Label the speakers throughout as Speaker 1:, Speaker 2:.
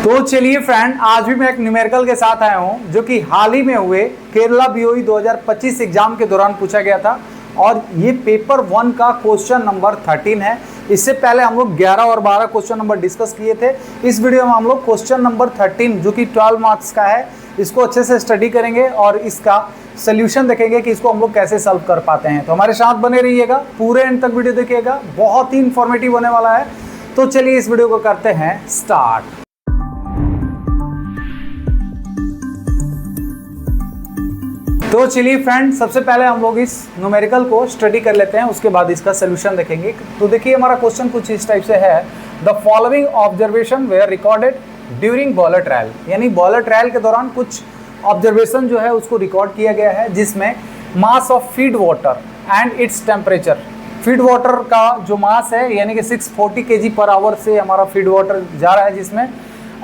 Speaker 1: तो चलिए फ्रेंड, आज भी मैं एक न्यूमेरिकल के साथ आया हूं जो कि हाल ही में हुए केरला बीओई 2025 एग्जाम के दौरान पूछा गया था। और ये पेपर 1 का क्वेश्चन नंबर 13 है। इससे पहले हम लोग 11 और 12 क्वेश्चन नंबर डिस्कस किए थे। इस वीडियो में हम लोग क्वेश्चन नंबर 13 जो कि 12 मार्क्स का है, इसको अच्छे से स्टडी करेंगे और इसका सोल्यूशन देखेंगे कि इसको हम लोग कैसे सॉल्व कर पाते हैं। तो हमारे साथ बने रहिएगा, पूरे एंड तक वीडियो देखिएगा, बहुत ही इंफॉर्मेटिव होने वाला है। तो चलिए इस वीडियो को करते हैं स्टार्ट। तो चलिए फ्रेंड, सबसे पहले हम लोग इस न्यूमेरिकल को स्टडी कर लेते हैं, उसके बाद इसका सोल्यूशन देखेंगे। तो देखिए हमारा क्वेश्चन कुछ इस टाइप से है, the following observation were recorded during boiler trial. यानी बॉयलर ट्रायल के दौरान कुछ ऑब्जर्वेशन जो है उसको रिकॉर्ड किया गया है, जिसमें mass of feed water and its temperature. Feed water का जो मास है यानी कि 640 kg पर आवर से हमारा फीड वाटर जा रहा है जिसमें,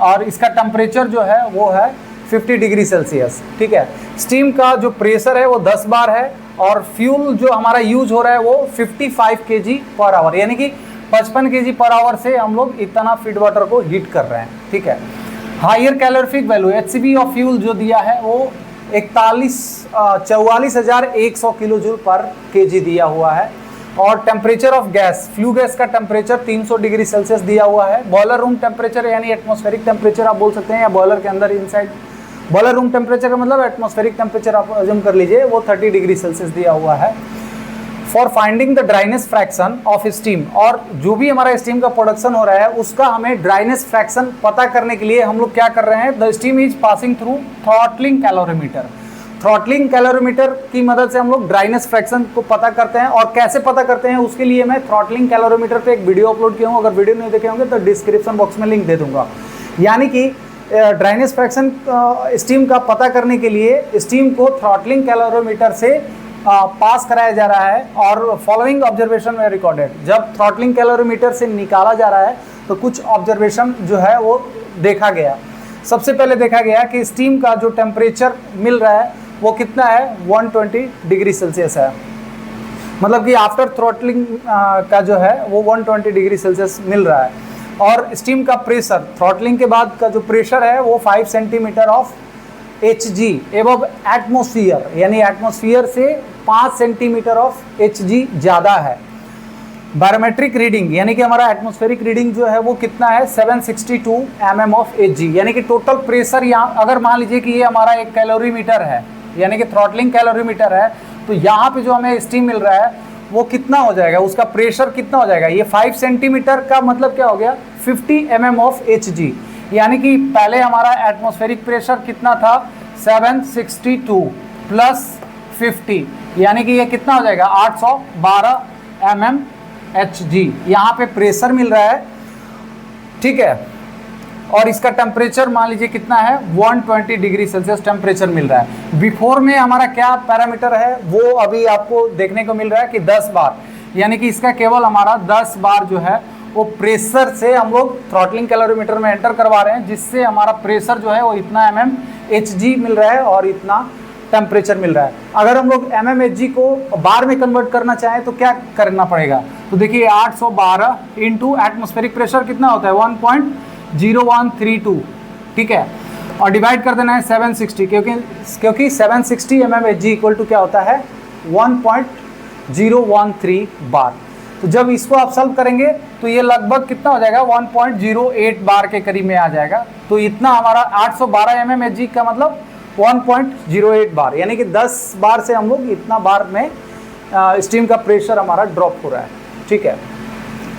Speaker 1: और इसका टेम्परेचर जो है वो है 50 डिग्री सेल्सियस। ठीक है। स्टीम का जो प्रेशर है वो 10 बार है, और फ्यूल जो हमारा यूज हो रहा है वो 55 kg पर आवर, यानी कि 55 kg पर आवर से हम लोग इतना फीड वाटर को हीट कर रहे हैं। ठीक है। Higher calorific value HCV of fuel जो दिया है वो 44,100 किलो जूल पर kg दिया हुआ है। और temperature of gas, flue gas का टेम्परेचर 300 डिग्री सेल्सियस दिया हुआ है। बॉयलर रूम टेम्परेचर यानी एटमॉस्फेरिक टेम्परेचर आप बोल सकते हैं, या बॉयलर के अंदर इनसाइड बॉयलर रूम टेम्परेचर का मतलब एटमॉस्फेरिक टेम्परेचर आप अज्यूम कर लीजिए, वो 30 डिग्री सेल्सियस दिया हुआ है। For finding the dryness fraction of steam, और जो भी हमारा स्टीम का प्रोडक्शन हो रहा है उसका हमें ड्राइनेस फ्रैक्शन पता करने के लिए हम लोग क्या कर रहे हैं, the steam is passing through throttling calorimeter. Throttling calorimeter की मदद से हम लोग ड्राइनेस फ्रैक्शन को पता करते हैं। और कैसे पता करते हैं उसके लिए मैं थ्रॉटलिंग कैलोरीमीटर पे एक वीडियो अपलोड किया हूँ, अगर वीडियो नहीं देखे होंगे तो डिस्क्रिप्शन बॉक्स में लिंक दे दूंगा। यानी कि ड्राइनेस फ्रैक्शन स्टीम का पता करने के लिए स्टीम को थ्रॉटलिंग कैलोरीमीटर से पास कराया जा रहा है। और फॉलोइंग ऑब्जर्वेशन में रिकॉर्डेड, जब थ्रॉटलिंग कैलोरीमीटर से निकाला जा रहा है तो कुछ ऑब्जर्वेशन जो है वो देखा गया। सबसे पहले देखा गया कि स्टीम का जो टेम्परेचर मिल रहा है वो कितना है, 120 डिग्री सेल्सियस है। मतलब कि आफ्टर थ्रॉटलिंग का जो है वो 120 डिग्री सेल्सियस मिल रहा है। और स्टीम का प्रेशर, थ्रॉटलिंग के बाद का जो प्रेशर है वो 5 centimetre of Hg above atmosphere, यानी एटमोसफियर से 5 सेंटीमीटर ऑफ Hg ज़्यादा है। बायोमेट्रिक रीडिंग यानी कि हमारा एटमॉस्फेरिक रीडिंग जो है वो कितना है, 762 mm ऑफ Hg। यानी कि टोटल प्रेशर यहाँ, अगर मान लीजिए कि ये हमारा एक कैलोरीमीटर है यानी कि थ्रॉटलिंग कैलोरीमीटर है, तो यहाँ पे जो हमें स्टीम मिल रहा है वो कितना हो जाएगा, उसका प्रेशर कितना हो जाएगा। ये 5 सेंटीमीटर का मतलब क्या हो गया, 50 mm ऑफ Hg। यानी कि पहले हमारा एटमॉस्फेरिक प्रेशर कितना था, 762 प्लस 50, यानी कि ये कितना हो जाएगा, 812 mm Hg यहाँ पे प्रेशर मिल रहा है। ठीक है। और इसका टेम्परेचर मान लीजिए कितना है, 120 डिग्री सेल्सियस टेम्परेचर मिल रहा है। बिफोर में हमारा क्या पैरामीटर है वो अभी आपको देखने को मिल रहा है कि 10 बार, यानी कि इसका केवल हमारा 10 बार जो है वो प्रेशर से हम लोग थ्रॉटलिंग कैलोरीमीटर में एंटर करवा रहे हैं, जिससे हमारा प्रेशर जो है वो इतना Hg मिल रहा है और इतना टेम्परेचर मिल रहा है। अगर हम लोग Hg को बार में कन्वर्ट करना चाहें तो क्या करना पड़ेगा, तो देखिए 812 इंटू एटमॉस्फेरिक प्रेशर कितना होता है, 1.0132। ठीक है। और डिवाइड कर देना है 760, क्योंकि 760 mmHg इक्वल टू क्या होता है, 1.013 बार। तो जब इसको आप सॉल्व करेंगे तो ये लगभग कितना हो जाएगा, 1.08 बार के करीब में आ जाएगा। तो इतना हमारा 812 mmHg का मतलब 1.08 बार, यानी कि 10 बार से हम लोग इतना बार में स्टीम का प्रेशर हमारा ड्रॉप हो रहा है। ठीक है।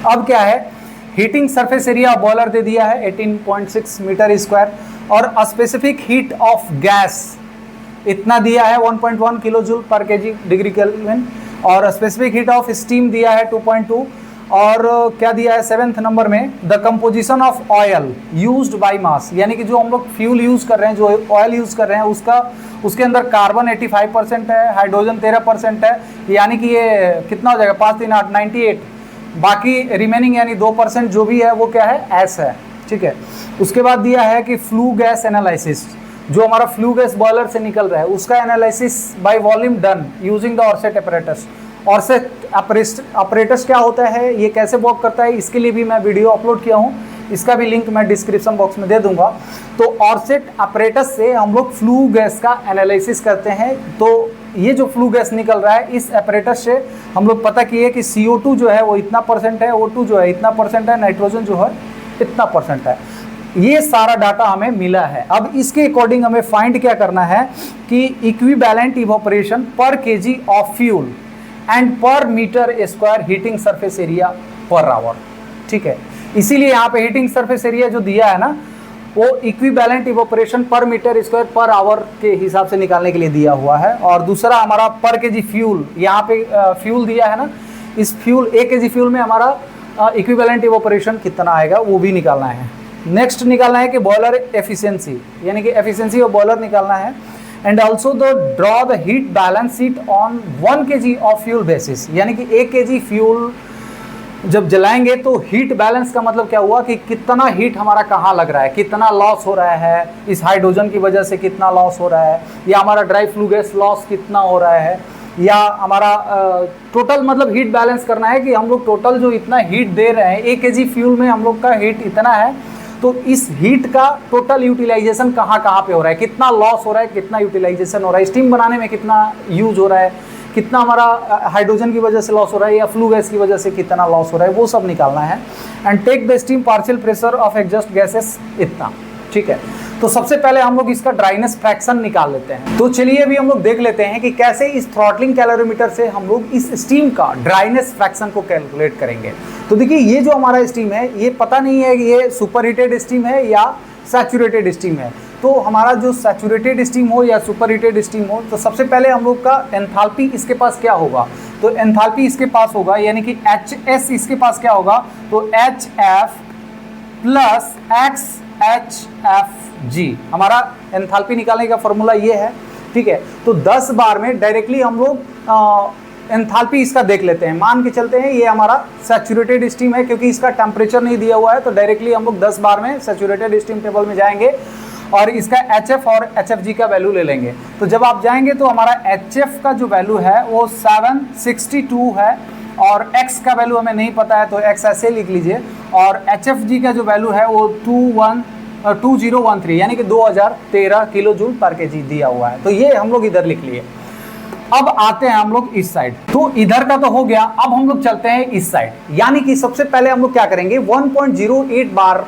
Speaker 1: अब क्या है, हीटिंग सरफेस एरिया बॉयलर दे दिया है 18.6 मीटर स्क्वायर, और स्पेसिफिक हीट ऑफ गैस इतना दिया है 1.1 किलो जूल पर केजी डिग्री केल्विन, और स्पेसिफिक हीट ऑफ स्टीम दिया है 2.2। और क्या दिया है 7th नंबर में, the composition of oil used by mass, यानी कि जो हम लोग फ्यूल यूज़ कर रहे हैं, जो ऑयल यूज़ कर रहे हैं उसके अंदर कार्बन 85% है, हाइड्रोजन 13% है, यानी कि ये कितना हो जाएगा, 5 3 8 98। बाकी रिमेनिंग यानी 2% जो भी है वो क्या है, एस है। ठीक है। उसके बाद दिया है कि फ्लू गैस एनालिसिस, जो हमारा फ्लू गैस बॉयलर से निकल रहा है उसका analysis by volume done using the Orsat apparatus. Orsat apparatus क्या होता है, ये कैसे वर्क करता है, इसके लिए भी मैं वीडियो अपलोड किया हूँ, इसका भी लिंक मैं डिस्क्रिप्शन बॉक्स में दे दूंगा। तो ऑरसेट अपरेटस से हम लोग फ्लू गैस का एनालिसिस करते हैं। तो ये जो फ्लू गैस निकल रहा है इस अपरेटस से हम लोग पता किए कि CO2 जो है वो इतना % है, O2 जो है इतना % है, नाइट्रोजन जो है इतना % है। ये सारा डाटा हमें मिला है। अब इसके अकॉर्डिंग हमें फाइंड क्या करना है कि equivalent evaporation per kg of fuel and per metre square heating surface area per hour. ठीक है, इसीलिए यहाँ पे हीटिंग सरफेस एरिया जो दिया है ना वो इक्विवेलेंट इवोपरेशन पर मीटर स्क्वायर पर आवर के हिसाब से निकालने के लिए दिया हुआ है। और दूसरा हमारा पर केजी फ्यूल, यहाँ पे फ्यूल दिया है ना, इस फ्यूल 1 केजी फ्यूल में हमारा इक्विवेलेंट इवोपरेशन कितना आएगा वो भी निकालना है। नेक्स्ट निकालना है कि बॉयलर एफिशिएंसी, यानी कि एफिशिएंसी ऑफ बॉयलर निकालना है। And also the draw the heat balance sheet on 1 kg of fuel basis, यानी कि 1 kg फ्यूल जब जलाएंगे तो हीट बैलेंस का मतलब क्या हुआ कि कितना हीट हमारा कहाँ लग रहा है, कितना लॉस हो रहा है, इस हाइड्रोजन की वजह से कितना लॉस हो रहा है, या हमारा ड्राई फ्लू गैस लॉस कितना हो रहा है, या हमारा टोटल मतलब हीट बैलेंस करना है कि हम लोग टोटल जो इतना हीट दे रहे हैं 1 kg फ्यूल में हम लोग का हीट इतना है, तो इस हीट का टोटल यूटिलाइजेशन कहाँ कहाँ पे हो रहा है, कितना लॉस हो रहा है, कितना यूटिलाइजेशन हो रहा है, स्टीम बनाने में कितना यूज हो रहा है, कितना हमारा हाइड्रोजन की वजह से लॉस हो रहा है या फ्लू गैस की वजह से कितना लॉस हो रहा है, वो सब निकालना है। And take the steam partial pressure of exhaust gases इतना। ठीक है, तो सबसे पहले हम लोग इसका ड्राइनेस फ्रैक्शन निकाल लेते हैं। तो चलिए अभी हम लोग देख लेते हैं कि कैसे इस थ्रॉटलिंग कैलोरीमीटर से हम लोग इस स्टीम का ड्राइनेस फ्रैक्शन को कैलकुलेट करेंगे। तो देखिए ये जो हमारा स्टीम है ये पता नहीं है कि ये सुपर हीटेड स्टीम है या सैचुरेटेड स्टीम है। तो हमारा जो सैचुरेटेड स्टीम हो या सुपर हीटेड स्टीम हो, तो सबसे पहले हम लोग का एंथैल्पी इसके पास क्या होगा, तो एंथैल्पी इसके पास होगा यानी कि HS इसके पास क्या होगा, तो HF प्लस XHFG हमारा एंथैल्पी निकालने का फॉर्मूला ये है। ठीक है, तो 10 बार में डायरेक्टली हम लोग एंथैल्पी इसका देख लेते हैं। मान के चलते हैं ये हमारा सैचुरेटेड स्टीम है, क्योंकि इसका टेम्परेचर नहीं दिया हुआ है, तो डायरेक्टली हम लोग 10 बार में सैचुरेटेड स्टीम टेबल में जाएंगे और इसका HF और HFG का वैल्यू ले लेंगे। तो जब आप जाएंगे तो हमारा HF का जो वैल्यू है वो 762 है और X का वैल्यू हमें नहीं पता है तो X ऐसे लिख लीजिए, और HFG का जो वैल्यू है वो 2013 यानी कि 2013 किलो जूल पर केजी दिया हुआ है। तो ये हम लोग इधर लिख लिए। अब आते हैं हम लोग इस साइड, तो इधर का तो हो गया। अब हम लोग चलते हैं इस साइड, यानी कि सबसे पहले हम लोग क्या करेंगे 1.08 बार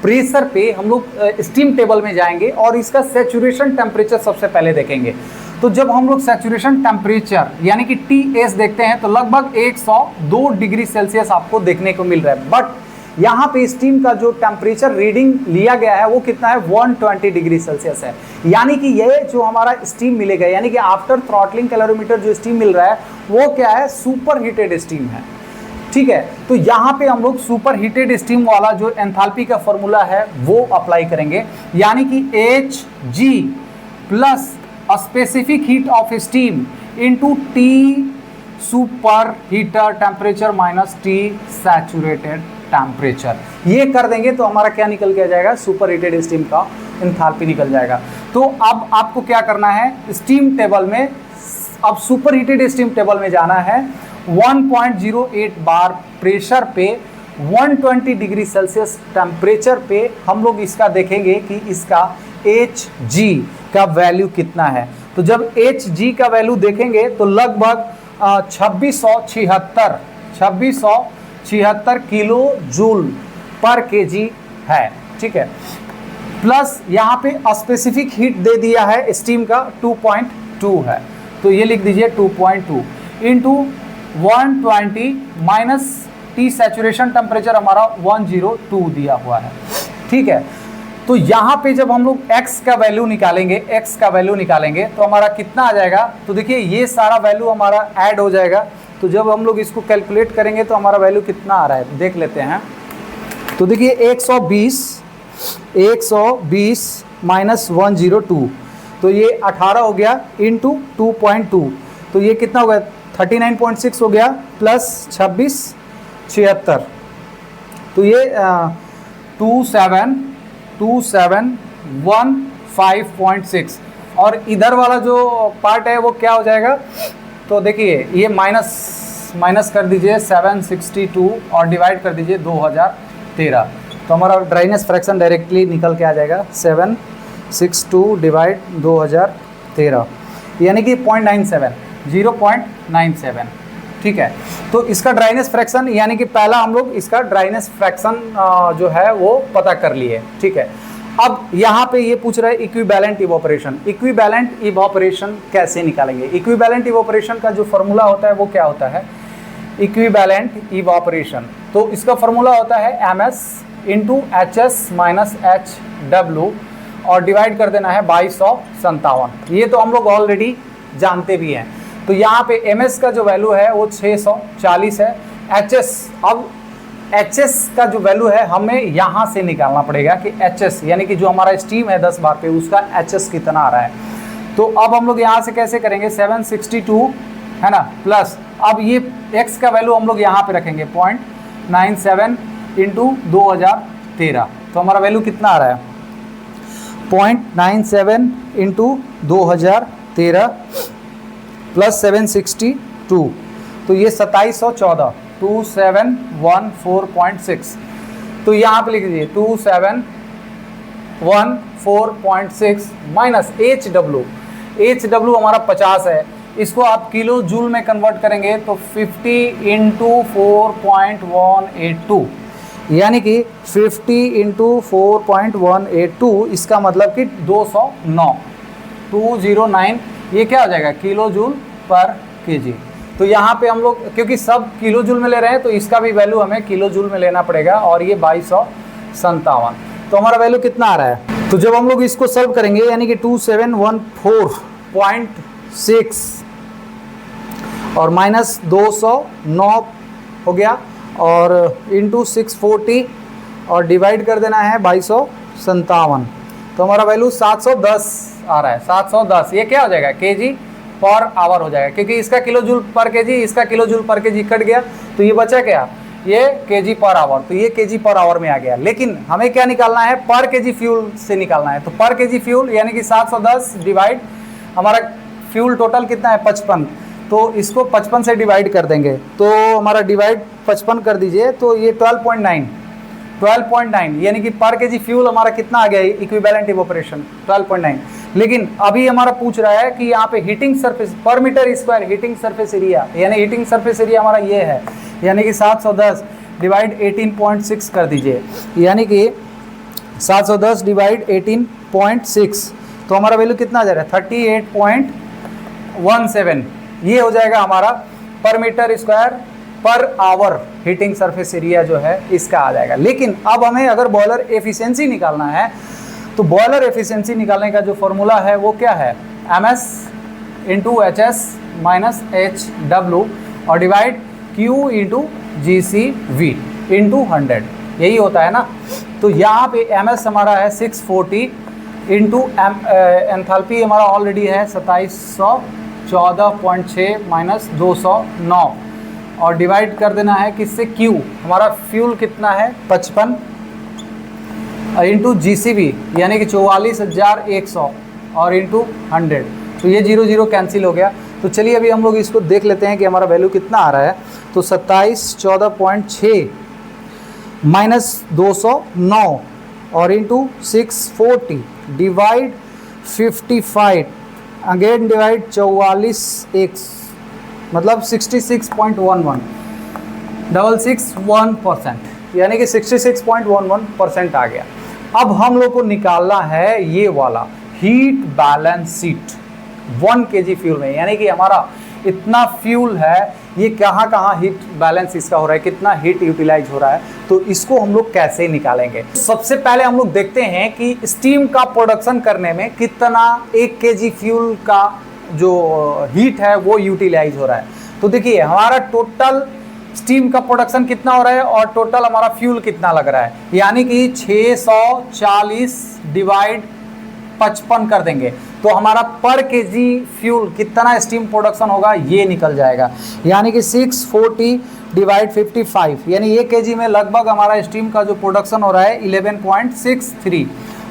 Speaker 1: प्रेशर पे हम लोग स्टीम टेबल में जाएंगे और इसका सैचुरेशन टेम्परेचर सबसे पहले देखेंगे। तो जब हम लोग सैचुरेशन टेम्परेचर यानी कि TS देखते हैं तो लगभग 102 डिग्री सेल्सियस आपको देखने को मिल रहा है। बट यहाँ पे स्टीम का जो टेम्परेचर रीडिंग लिया गया है वो कितना है, 120 डिग्री सेल्सियस है। यानी कि ये जो हमारा स्टीम मिलेगा, यानी कि आफ्टर थ्रॉटलिंग कैलोरीमीटर जो स्टीम मिल रहा है वो क्या है, सुपर हीटेड स्टीम है। ठीक है, तो यहाँ पे हम लोग सुपर हीटेड स्टीम वाला जो एंथैल्पी का फॉर्मूला है वो अप्लाई करेंगे, यानी कि Hg plus specific heat of steam into T super heater temperature minus T saturated temperature. ये कर देंगे तो हमारा क्या निकल के आ जाएगा, सुपर हीटेड स्टीम का एंथैल्पी निकल जाएगा। तो अब आपको क्या करना है, स्टीम टेबल में, अब सुपर हीटेड स्टीम टेबल में जाना है। 1.08 बार प्रेशर पे 120 डिग्री सेल्सियस टेम्परेचर पे हम लोग इसका देखेंगे कि इसका Hg का वैल्यू कितना है। तो जब Hg का वैल्यू देखेंगे तो लगभग 2676 किलो जूल पर केजी है। ठीक है, प्लस यहाँ पे स्पेसिफिक हीट दे दिया है स्टीम का 2.2 है, तो ये लिख दीजिए 2.2 into 120 minus T saturation temperature हमारा 102 दिया हुआ है। ठीक है, तो यहाँ पे जब हम लोग X का वैल्यू निकालेंगे तो हमारा कितना आ जाएगा, तो देखिए ये सारा वैल्यू हमारा ऐड हो जाएगा। तो जब हम लोग इसको कैलकुलेट करेंगे तो हमारा वैल्यू कितना आ रहा है देख लेते हैं। तो देखिए 120 माइनस 102, तो ये 18 हो गया इंटू 2.2, तो ये कितना हो गया 39.6 हो गया, प्लस 2676, तो ये 27115.6, और इधर वाला जो पार्ट है वो क्या हो जाएगा, तो देखिए ये माइनस कर दीजिए 762 और डिवाइड कर दीजिए 2013, तो हमारा ड्राइनेस फ्रैक्शन डायरेक्टली निकल के आ जाएगा 762 डिवाइड 2013, यानी कि 0.97। ठीक है, तो इसका ड्राइनेस फ्रैक्शन यानी कि पहला हम लोग इसका ड्राइनेस फ्रैक्शन जो है वो पता कर लिए। ठीक है, अब यहाँ पे ये पूछ रहा है इक्विवेलेंट इवोपरेशन। इक्विवेलेंट इवोपरेशन कैसे निकालेंगे? इक्विवेलेंट इवोपरेशन का जो फॉर्मूला होता है वो क्या होता है? इक्विवेलेंट इवोपरेशन, तो इसका फॉर्मूला होता है MS into HS minus HW और डिवाइड कर देना है 2257। ये तो हम लोग ऑलरेडी जानते भी हैं। तो यहाँ पे MS का जो वैल्यू है वो 640 है। HS, अब HS का जो वैल्यू है हमें यहाँ से निकालना पड़ेगा कि HS यानी कि जो हमारा स्टीम है 10 बार पे उसका HS कितना आ रहा है। तो अब हम लोग यहाँ से कैसे करेंगे? 762 है ना, प्लस अब ये X का वैल्यू हम लोग यहाँ पे रखेंगे 0.97 इंटू 2013। तो हमारा वैल्यू कितना आ रहा है? 0.97 इंटू 2013 प्लस 762, तो ये 2714, 2714.6। तो यहाँ पे लिख दीजिए 2714.6 माइनस HW हमारा 50 है, इसको आप किलो जूल में कन्वर्ट करेंगे तो 50 इंटू 4.182, यानी कि 50 इंटू 4.182, इसका मतलब कि 209 ये क्या हो जाएगा? किलो जूल पर केजी। तो यहाँ पे हम लोग क्योंकि सब किलो जूल में ले रहे हैं तो इसका भी वैल्यू हमें किलो जूल में लेना पड़ेगा, और ये 2257। तो हमारा वैल्यू कितना आ रहा है? तो जब हम लोग इसको सॉल्व करेंगे यानी कि 2714.6 और माइनस 209 हो गया और इंटू 640 और डिवाइड कर देना है 2257, तो हमारा वैल्यू 710 आ रहा है। 710 ये क्या हो जाएगा? केजी पर आवर हो जाएगा, क्योंकि इसका किलो जूल पर केजी, इसका किलो जूल पर केजी कट गया तो ये बचा क्या? ये केजी पर आवर, तो ये केजी पर आवर में आ गया। लेकिन हमें क्या निकालना है? पर केजी फ्यूल से निकालना है। तो पर केजी फ्यूल यानी कि 710 डिवाइड, हमारा फ्यूल टोटल कितना है? 55, तो इसको 55 से डिवाइड कर देंगे, तो हमारा डिवाइड 55 कर दीजिए, तो ये 12.9 यानी कि पर केजी फ्यूल हमारा कितना आ गया? Equivalent evaporation 12.9। लेकिन अभी हमारा पूछ रहा है कि यहाँ पे heating surface per metre square heating surface area, यानी हीटिंग सरफेस एरिया हमारा ये है, यानी कि 710 डिवाइड 18.6 कर दीजिए, यानी कि 710 डिवाइड 18.6, तो हमारा वैल्यू कितना आ जा रहा है? 38.17। ये हो जाएगा हमारा per metre square per hour heating surface area जो है इसका आ जाएगा। लेकिन अब हमें अगर बॉयलर एफिशिएंसी निकालना है तो बॉयलर एफिशिएंसी निकालने का जो फॉर्मूला है वो क्या है? MS into HS minus HW और divide Q into GCV into 100, यही होता है ना। तो यहाँ पे MS हमारा है 640 इंटू एंथैल्पी हमारा ऑलरेडी है 2714.6 माइनस 209 और डिवाइड कर देना है किससे? Q, हमारा फ्यूल कितना है? 55 इंटू GCV यानी कि 44,100 और इंटू 100, तो ये 0 कैंसिल हो गया। तो चलिए अभी हम लोग इसको देख लेते हैं कि हमारा वैल्यू कितना आ रहा है। तो 2714.6 माइनस 209 और इंटू 640 डिवाइड 55 अगेन डिवाइड 44,100 मतलब 66.11 661%, यानी कि 66.11% आ गया। अब हम लोग को निकालना है ये वाला heat balance sheet 1 kg fuel में, यानी कि हमारा इतना फ्यूल है, ये कहाँ कहाँ हीट बैलेंस इसका हो रहा है, कितना हीट यूटिलाइज हो रहा है, तो इसको हम लोग कैसे निकालेंगे। सबसे पहले हम लोग देखते हैं कि स्टीम का प्रोडक्शन करने में कितना 1 kg फ्यूल का जो हीट है वो यूटिलाइज हो रहा है। तो देखिए हमारा टोटल स्टीम का प्रोडक्शन कितना हो रहा है और टोटल हमारा फ्यूल कितना लग रहा है, यानी कि 640 डिवाइड 55 कर देंगे तो हमारा पर केजी फ्यूल कितना स्टीम प्रोडक्शन होगा ये निकल जाएगा, यानी कि 640 डिवाइड 55 यानी 1 केजी में लगभग हमारा स्टीम का जो प्रोडक्शन हो रहा है 11.63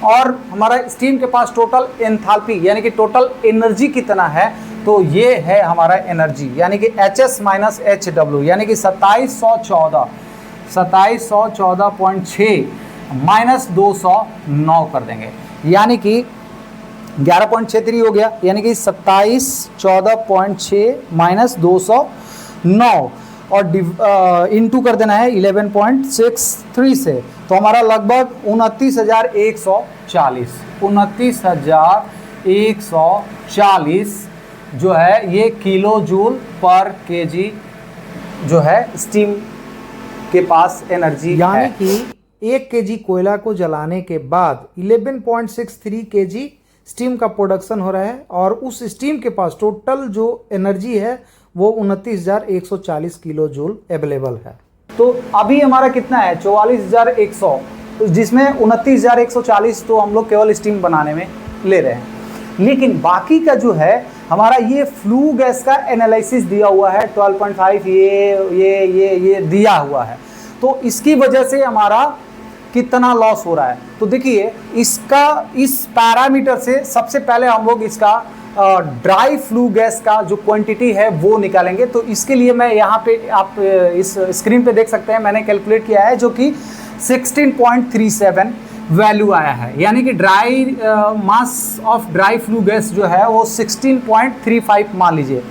Speaker 1: और हमारा स्टीम के पास टोटल एंथैल्पी यानी कि टोटल एनर्जी कितना है, तो ये है हमारा एनर्जी यानी कि HS माइनस HW यानी कि 2714.6 माइनस 209 कर देंगे, यानी कि 11.63 हो गया, यानी कि 27 14.6 माइनस 209 और इंटू कर देना है 11.63 से, तो हमारा लगभग 29,140 29,140 जो है ये किलो जूल पर केजी जो है स्टीम के पास एनर्जी है।
Speaker 2: यानी कि 1 केजी कोयला को जलाने के बाद 11.63 केजी स्टीम का प्रोडक्शन हो रहा है और उस स्टीम के पास टोटल जो एनर्जी है वो 29,140 किलो जूल अवेलेबल है।
Speaker 1: तो अभी हमारा कितना है 44,100, तो जिसमें 29,140 तो हम लोग केवल स्टीम बनाने में ले रहे हैं, लेकिन बाकी का जो है हमारा ये फ्लू गैस का एनालिसिस दिया हुआ है 12.5 ये दिया हुआ है, तो इसकी वजह से हमारा कितना लॉस हो रहा है। तो देखिए इसका इस पैरामीटर से सबसे पहले हम लोग इसका ड्राई फ्लू गैस का जो क्वांटिटी है वो निकालेंगे। तो इसके लिए मैं यहाँ पे आप इस स्क्रीन पे देख सकते हैं, मैंने कैलकुलेट किया है जो कि 16.37 वैल्यू आया है, यानी कि dry mass of dry flue gas जो है वो 16.35 मान लीजिए।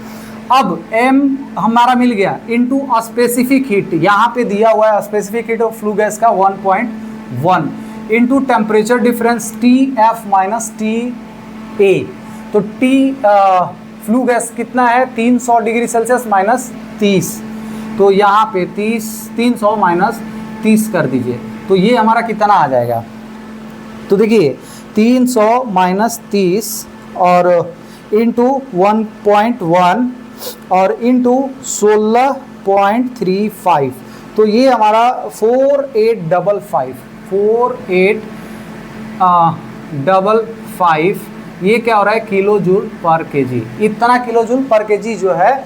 Speaker 1: अब m हमारा मिल गया इनटू स्पेसिफिक हीट, यहाँ पे दिया हुआ है specific heat of flue gas का 1.1 into temperature difference TF minus TA, तो T फ्लू गैस कितना है 300 डिग्री सेल्सियस माइनस 30, तो यहाँ पे 300 माइनस 30 कर दीजिए, तो ये हमारा कितना आ जाएगा। तो देखिए 300 माइनस 30 और इंटू 1.1 और इंटू 16.35, तो ये हमारा 4855 ये क्या हो रहा है किलो जूल पर केजी। इतना किलो जूल पर केजी जो है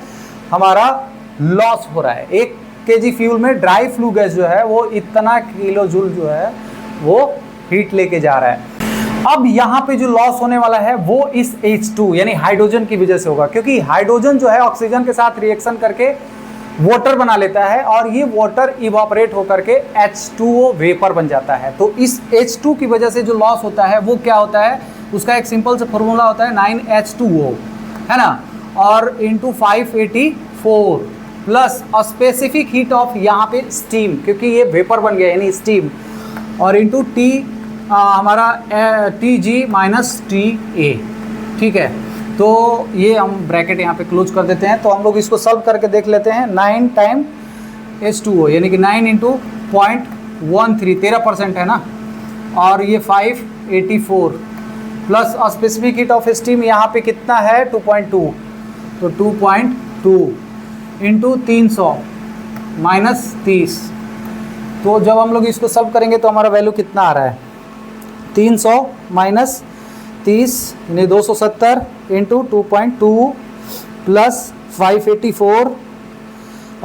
Speaker 1: हमारा लॉस हो रहा है। 1 केजी फ्यूल में ड्राई फ्लू गैस जो है वो इतना किलो जूल जो है वो हीट लेके जा रहा है। अब यहाँ पे जो लॉस होने वाला है वो इस H2 यानी हाइड्रोजन की वजह से होगा, क्योंकि हाइड्रोजन जो है ऑक्सीजन के साथ रिएक्शन करके वाटर बना लेता है और ये वाटर इवापोरेट होकर के H2O वेपर बन जाता है। तो इस H2 की वजह से जो लॉस होता है वो क्या होता है, उसका एक सिंपल सा फॉर्मूला होता है 9H2O, है ना, और into 584 plus specific heat of यहाँ पे स्टीम, क्योंकि ये वेपर बन गया यानी स्टीम, और इंटू T हमारा TG माइनस TA, ठीक है। तो ये हम ब्रैकेट यहाँ पे क्लोज कर देते हैं। तो हम लोग इसको सॉल्व करके देख लेते हैं। 9 टाइम H2O यानी कि 9 इंटू 0.13 13% है ना, और ये 584 plus specific heat of steam यहाँ पे कितना है 2.2, तो 2.2 इंटू 300 माइनस 30, तो जब हम लोग इसको सॉल्व करेंगे तो हमारा वैल्यू कितना आ रहा है 300 माइनस 30 यानी 270 इंटू 2.2 प्लस 584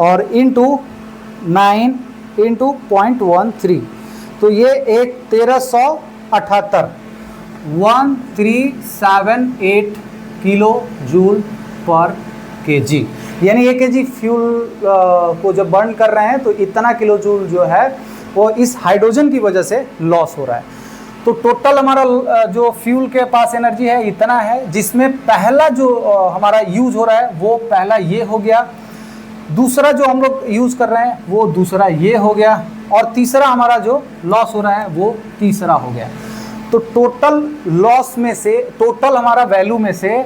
Speaker 1: और इंटू 9 इंटू 0.13, तो ये एक 1378 किलो जूल पर केजी, यानी 1 केजी फ्यूल को जब बर्न कर रहे हैं तो इतना किलो जूल जो है वो इस हाइड्रोजन की वजह से लॉस हो रहा है। तो टोटल हमारा जो फ्यूल के पास एनर्जी है इतना है, जिसमें पहला जो हमारा यूज हो रहा है वो पहला ये हो गया, दूसरा जो हम लोग यूज कर रहे हैं वो दूसरा ये हो गया, और तीसरा हमारा जो लॉस हो रहा है वो तीसरा हो गया। तो टोटल लॉस में से, टोटल हमारा वैल्यू में से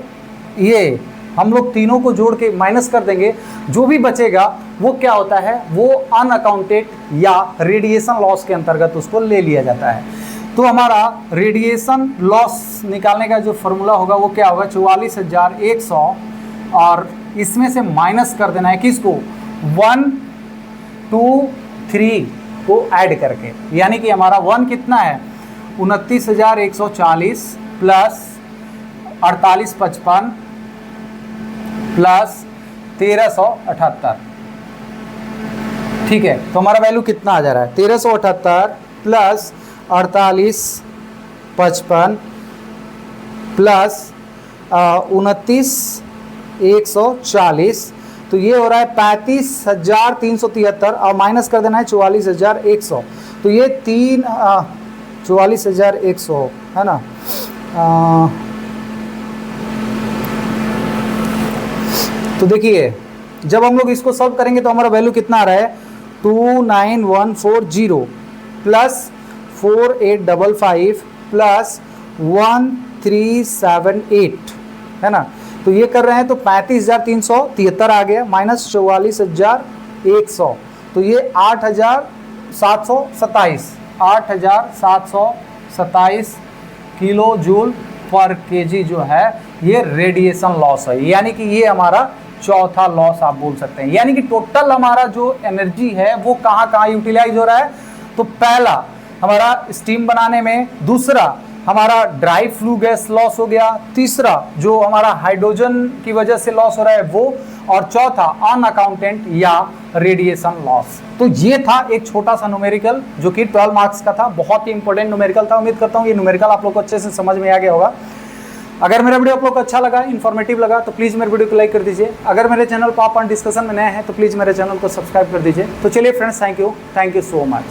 Speaker 1: ये हम लोग तीनों को जोड़ के माइनस कर देंगे, जो भी बचेगा वो क्या होता है, वो अनअकाउंटेड या रेडिएशन लॉस के अंतर्गत उसको ले लिया जाता है। तो हमारा रेडिएशन लॉस निकालने का जो फॉर्मूला होगा वो क्या होगा 44,100, और इसमें से माइनस कर देना है किसको 1 2 3 को ऐड करके, यानी कि हमारा 1 कितना है 29,140 प्लस 4855 प्लस 1378, ठीक है। तो हमारा वैल्यू कितना आ जा रहा है 1378 प्लस 4855 प्लस 29,140, तो ये हो रहा है 35,373 और माइनस कर देना है 44,100, तो ये 44,100 है ना। तो देखिए जब हम लोग इसको सॉल्व करेंगे तो हमारा वैल्यू कितना आ रहा है 29140 प्लस 4855 प्लस 1378 है ना। तो ये कर रहे हैं तो 35,373 आ गया माइनस 44,100 तो ये 8,727 किलो जूल पर केजी जो है ये रेडिएशन लॉस है, यानी कि ये हमारा चौथा लॉस आप बोल सकते हैं। यानी कि टोटल हमारा जो एनर्जी है वो कहाँ कहाँ यूटिलाइज हो रहा है, तो पहला हमारा स्टीम बनाने में, दूसरा हमारा ड्राई फ्लू गैस लॉस हो गया, तीसरा जो हमारा हाइड्रोजन की वजह से लॉस हो रहा है वो, और चौथा अनअकाउंटेंट या रेडिएशन लॉस। तो ये था एक छोटा सा न्यूमेरिकल जो कि 12 मार्क्स का था, बहुत ही इंपॉर्टेंट न्यूमेरिकल था। उम्मीद करता हूँ ये न्यूमेरिकल आप लोग को अच्छे से समझ में आ गया होगा। अगर मेरा वीडियो आप लोग को अच्छा लगा, इन्फॉर्मेटिव लगा तो प्लीज़ मेरे वीडियो को लाइक कर दीजिए। अगर मेरे चैनल पर आप डिस्कशन में नए हैं तो प्लीज़ मेरे चैनल को सब्सक्राइब कर दीजिए। तो चलिए friends, thank you so much.